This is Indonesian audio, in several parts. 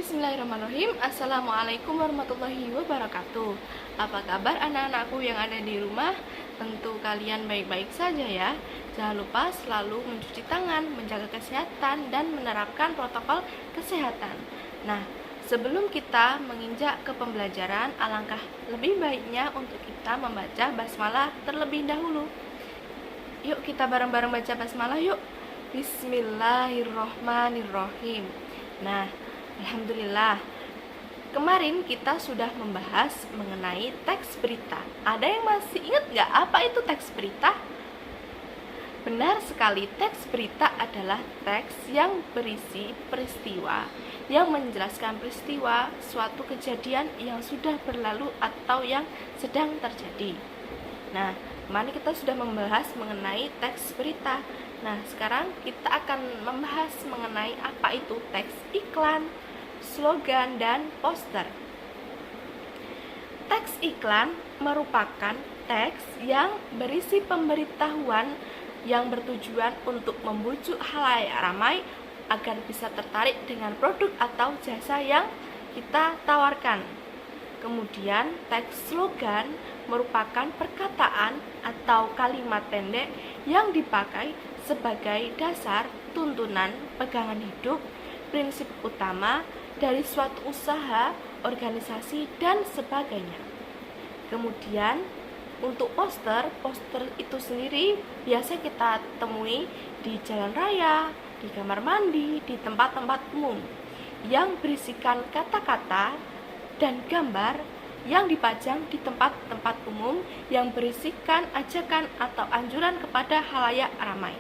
Bismillahirrahmanirrahim. Assalamualaikum warahmatullahi wabarakatuh. Apa kabar anak-anakku yang ada di rumah? Tentu kalian baik-baik saja ya. Jangan lupa selalu mencuci tangan, menjaga kesehatan, dan menerapkan protokol kesehatan. Nah, sebelum kita menginjak ke pembelajaran, alangkah lebih baiknya untuk kita membaca basmalah terlebih dahulu. Yuk kita bareng-bareng baca basmalah yuk. Bismillahirrahmanirrahim. Nah, alhamdulillah, kemarin kita sudah membahas mengenai teks berita. Ada yang masih ingat nggak apa itu teks berita? Benar sekali, teks berita adalah teks yang berisi peristiwa, yang menjelaskan peristiwa suatu kejadian yang sudah berlalu atau yang sedang terjadi. Nah, kemarin kita sudah membahas mengenai teks berita. Nah, sekarang kita akan membahas mengenai apa itu teks iklan, slogan, dan poster. Teks iklan merupakan teks yang berisi pemberitahuan yang bertujuan untuk membujuk khalayak ramai agar bisa tertarik dengan produk atau jasa yang kita tawarkan. Kemudian, teks slogan merupakan perkataan atau kalimat pendek yang dipakai sebagai dasar tuntunan pegangan hidup, prinsip utama dari suatu usaha, organisasi, dan sebagainya. Kemudian, untuk poster itu sendiri biasa kita temui di jalan raya, di kamar mandi, di tempat-tempat umum yang berisikan kata-kata dan gambar yang dipajang di tempat-tempat umum yang berisikan ajakan atau anjuran kepada khalayak ramai.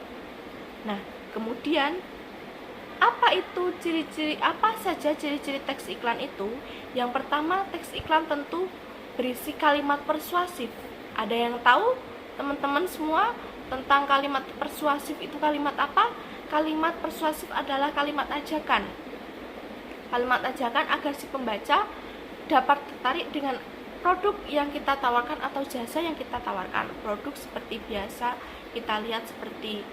Nah, kemudian apa saja ciri-ciri teks iklan itu? Yang pertama, teks iklan tentu berisi kalimat persuasif. Ada yang tahu teman-teman semua tentang kalimat persuasif itu kalimat apa? Kalimat persuasif adalah kalimat ajakan. Kalimat ajakan agar si pembaca dapat tertarik dengan produk yang kita tawarkan atau jasa yang kita tawarkan. Produk seperti biasa kita lihat seperti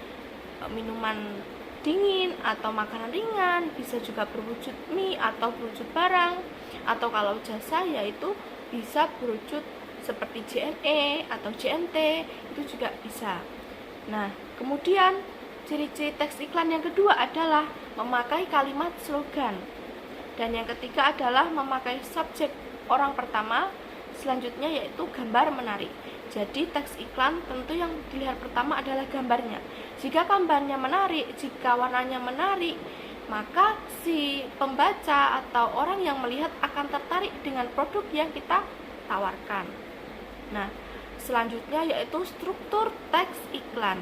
minuman dingin atau makanan ringan, bisa juga berwujud mie atau berwujud barang, atau kalau jasa yaitu bisa berwujud seperti JNE atau JNT, itu juga bisa. Nah, kemudian ciri-ciri teks iklan yang kedua adalah memakai kalimat slogan. Dan yang ketiga adalah memakai subjek orang pertama, selanjutnya yaitu gambar menarik. Jadi teks iklan tentu yang dilihat pertama adalah gambarnya. Jika gambarnya menarik, jika warnanya menarik, maka si pembaca atau orang yang melihat akan tertarik dengan produk yang kita tawarkan. Nah, selanjutnya yaitu struktur teks iklan.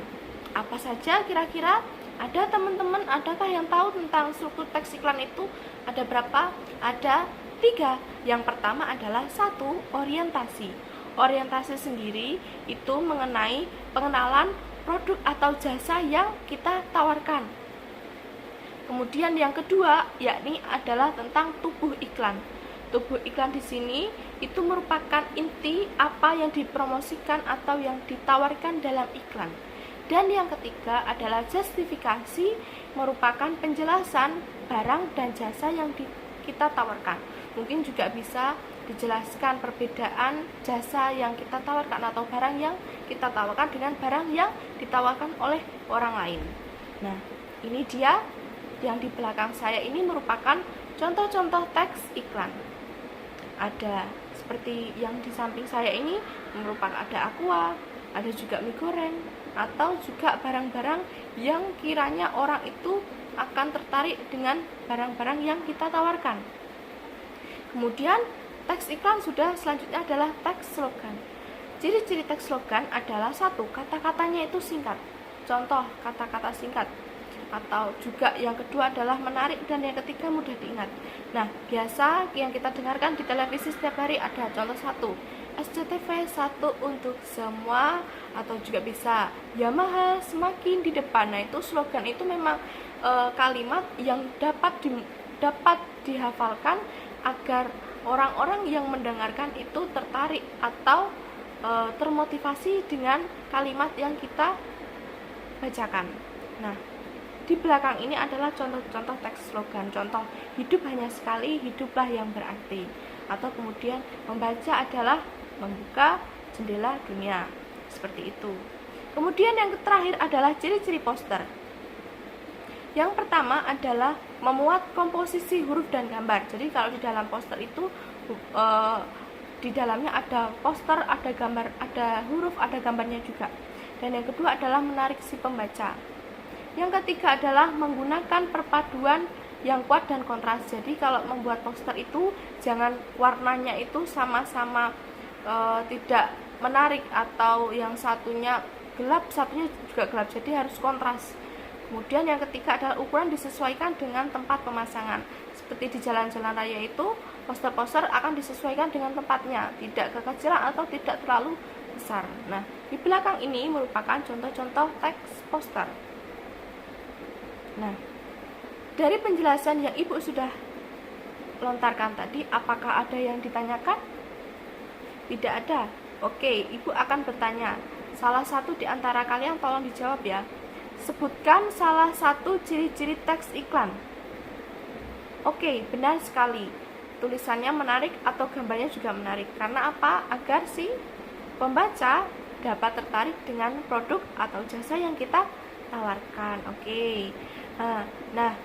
Apa saja kira-kira? Ada teman-teman, adakah yang tahu tentang struktur teks iklan itu? Ada berapa? Ada 3. Yang pertama adalah 1. Orientasi. Orientasi sendiri itu mengenai pengenalan produk atau jasa yang kita tawarkan. Kemudian yang kedua yakni adalah tentang tubuh iklan. Tubuh iklan di sini itu merupakan inti apa yang dipromosikan atau yang ditawarkan dalam iklan. Dan yang ketiga adalah justifikasi, merupakan penjelasan barang dan jasa yang kita tawarkan. Mungkin juga bisa dijelaskan perbedaan jasa yang kita tawarkan atau barang yang kita tawarkan dengan barang yang ditawarkan oleh orang lain. Nah, ini dia yang di belakang saya ini merupakan contoh-contoh teks iklan. Ada seperti yang di samping saya ini merupakan ada aqua, ada juga mie goreng, atau juga barang-barang yang kiranya orang itu akan tertarik dengan barang-barang yang kita tawarkan. Kemudian teks iklan sudah, selanjutnya adalah teks slogan. Ciri-ciri teks slogan adalah 1. Kata-katanya itu singkat. Contoh kata-kata singkat. Atau juga yang kedua adalah menarik, dan yang ketiga mudah diingat. Nah, biasa yang kita dengarkan di televisi setiap hari ada contoh 1. SCTV 1 untuk semua, atau juga bisa Yamaha semakin di depan. Nah, itu slogan itu memang kalimat yang dapat dihafalkan agar orang-orang yang mendengarkan itu tertarik atau termotivasi dengan kalimat yang kita bacakan. Nah, di belakang ini adalah contoh-contoh teks slogan. Contoh, hidup hanya sekali, hiduplah yang berarti. Atau kemudian, membaca adalah membuka jendela dunia. Seperti itu. Kemudian yang terakhir adalah ciri-ciri poster. Yang pertama adalah memuat komposisi huruf dan gambar. Jadi kalau di dalam poster itu di dalamnya ada poster, ada gambar, ada huruf, ada gambarnya juga. Dan yang kedua adalah menarik si pembaca. Yang ketiga adalah menggunakan perpaduan yang kuat dan kontras. Jadi kalau membuat poster itu jangan warnanya itu sama-sama tidak menarik, atau yang satunya gelap, satunya juga gelap. Jadi harus kontras. Kemudian yang ketiga adalah ukuran disesuaikan dengan tempat pemasangan. Seperti di jalan-jalan raya itu, poster-poster akan disesuaikan dengan tempatnya, tidak kekecilan atau tidak terlalu besar. Nah, di belakang ini merupakan contoh-contoh teks poster. Nah, dari penjelasan yang Ibu sudah lontarkan tadi, apakah ada yang ditanyakan? Tidak ada. Oke, Ibu akan bertanya. Salah satu di antara kalian tolong dijawab ya. Sebutkan salah satu ciri-ciri teks iklan. Oke, benar sekali. Tulisannya menarik atau gambarnya juga menarik. Karena apa? Agar si pembaca dapat tertarik dengan produk atau jasa yang kita tawarkan. Oke. Nah,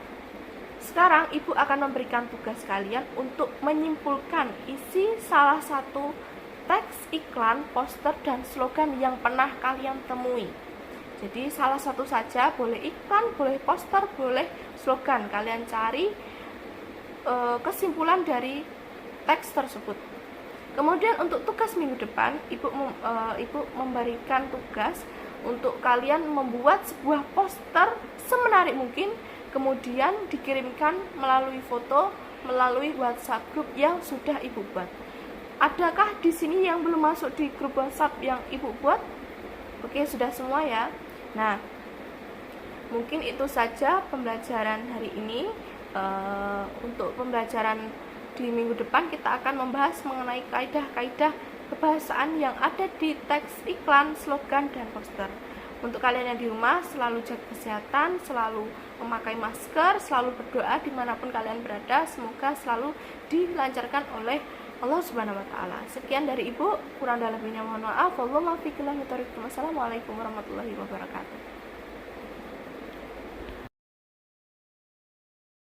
sekarang Ibu akan memberikan tugas kalian untuk menyimpulkan isi salah satu teks iklan, poster, dan slogan yang pernah kalian temui. Jadi salah satu saja, boleh iklan, boleh poster, boleh slogan. Kalian cari kesimpulan dari teks tersebut. Kemudian untuk tugas minggu depan, Ibu memberikan tugas untuk kalian membuat sebuah poster semenarik mungkin, kemudian dikirimkan melalui foto, melalui WhatsApp grup yang sudah Ibu buat. Adakah di sini yang belum masuk di grup WhatsApp yang Ibu buat? Oke, sudah semua ya. Nah, mungkin itu saja pembelajaran hari ini. Untuk pembelajaran di minggu depan kita akan membahas mengenai kaidah-kaidah kebahasaan yang ada di teks iklan, slogan, dan poster. Untuk kalian yang di rumah, selalu jaga kesehatan, selalu memakai masker, selalu berdoa dimanapun kalian berada, semoga selalu dilancarkan oleh Allah Subhanahu wa Ta'ala. Sekian dari Ibu, kurang dan lebihnya mohon maaf. Wassalamualaikum warahmatullahi wabarakatuh.